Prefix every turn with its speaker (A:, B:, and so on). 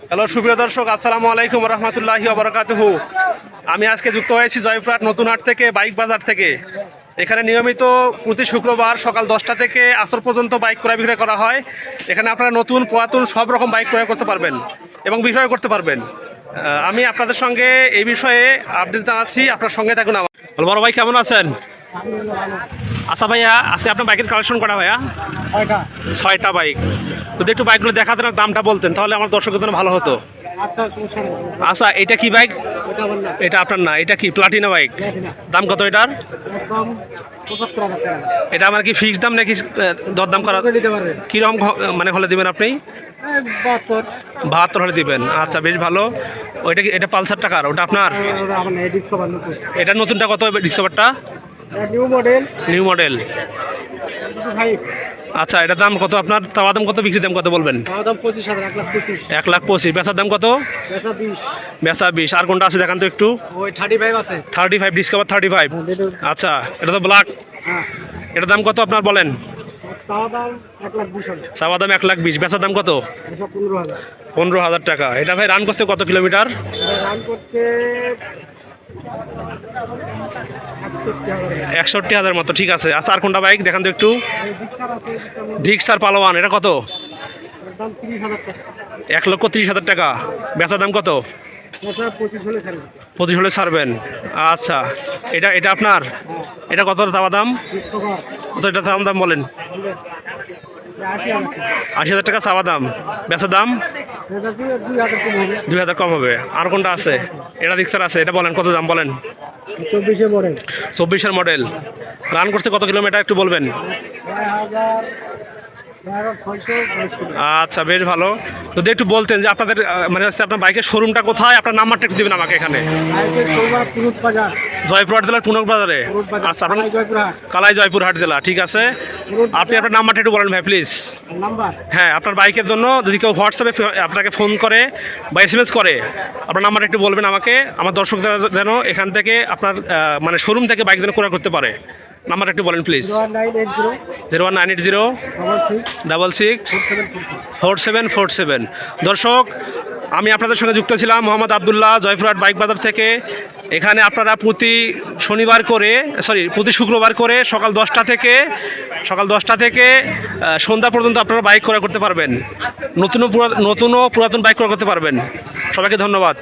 A: Hello সুপ্রিয় দর্শক, আসসালামু আলাইকুম রহমতুল্লাহি ওবরাকাতুহু। আমি আজকে যুক্ত হয়েছি জয়পুরহাট নতুন হাট থেকে, বাইক বাজার থেকে। এখানে নিয়মিত প্রতি শুক্রবার সকাল 10টা থেকে আসর পর্যন্ত বাইক ক্রয় বিক্রয় করা হয়। এখানে আপনারা নতুন পুরাতন সব রকম বাইক ক্রয় করতে পারবেন এবং বিক্রয় করতে পারবেন। আমি আপনাদের সঙ্গে এই বিষয়ে আপডেট জানাচ্ছি, আপনার সঙ্গে থাকুন। আমার বড় ভাই কেমন আছেন? আচ্ছা ভাইয়া, আজকে আপনার বাইকের কালেকশন করা ভাইয়া 6টা বাইক। যদি একটু বাইকগুলো দেখাতেন আর দামটা বলতেন তাহলে আমার দর্শকের জন্য ভালো হতো। আচ্ছা, এটা কি বাইক? এটা আপনার না, এটা কি প্লাটিনা বাইক? দাম কত এটার? এটা আমার কি ফিক্সড দাম নাকি দরদাম করা? কীরকম মানে হলে দিবেন আপনি? 72 হলে দিবেন। আচ্ছা, বেশ ভালো। ওইটা কি, এটা পালসার টাকার? ওটা আপনার? এটা নতুনটা কত? ডিসকভারটা নিউ মডেল। আচ্ছা, এটার দাম কত আপনার? তাওয়া দাম কত, বিক্রির দাম কত বলবেন? 1,25,000। বেচার দাম কত? বেচা 20। আর কোনটা আছে দেখান তো একটু। 35 ডিসকভার 35। আচ্ছা, এটা তো ব্ল্যাক। এটার দাম কত আপনার বলেন? চাওয়া দাম 1,20,000। বেচার দাম কত? 15,000 টাকা। এটা ভাই রান করছে কত কিলোমিটার? 61,000 মতো। ঠিক আছে। আচ্ছা, আর কোনটা বাইক দেখান তো একটু। ডিক্সার পালোয়ান। এটা কত? 1,30,000 টাকা। বেচার দাম কত? 25 হলে ছাড়বেন। আচ্ছা, এটা আপনার? এটা কত চাওয়া দাম? কত এটা দাম বলেন? 80,000 টাকা চাওয়া দাম। বেচার দাম 2,000 কম হবে। আর কোনটা আছে? এটা রিক্সার আছে, এটা বলেন কত দাম বলেন? 24-এর মডেল। রান করছে কত কিলোমিটার একটু বলবেন? আচ্ছা, বেশ ভালো। যদি একটু বলতেন যে আপনাদের মানে হচ্ছে আপনার বাইকের শোরুমটা কোথায়, আপনার নাম্বারটা একটু দেবেন আমাকে। এখানে জয়পুরহাট জেলার পুনক বাজারে। আচ্ছা, আপনার কালাই জয়পুরহাট জেলা। ঠিক আছে, আপনি আপনার নাম্বারটা একটু বলেন ভাই প্লিজ। হ্যাঁ, আপনার বাইকের জন্য যদি কেউ হোয়াটসঅ্যাপে আপনাকে ফোন করে বা SMS করে, আপনার নাম্বারটা একটু বলবেন আমাকে। আমার দর্শকরা যেন এখান থেকে আপনার মানে শোরুম থেকে বাইক যেন ক্রয় করতে পারে। নাম্বার একটু বলেন প্লিজ। 01980-66-4747। দর্শক, আমি আপনাদের সঙ্গে যুক্ত ছিলাম মোহাম্মদ আবদুল্লাহ, জয়পুরহাট বাইক বাজার থেকে। এখানে আপনারা প্রতি শুক্রবার করে সকাল 10টা থেকে সন্ধ্যা পর্যন্ত আপনারা বাইক ক্রয় করতে পারবেন। নতুন ও পুরাতন বাইক ক্রয় করতে পারবেন। সবাইকে ধন্যবাদ।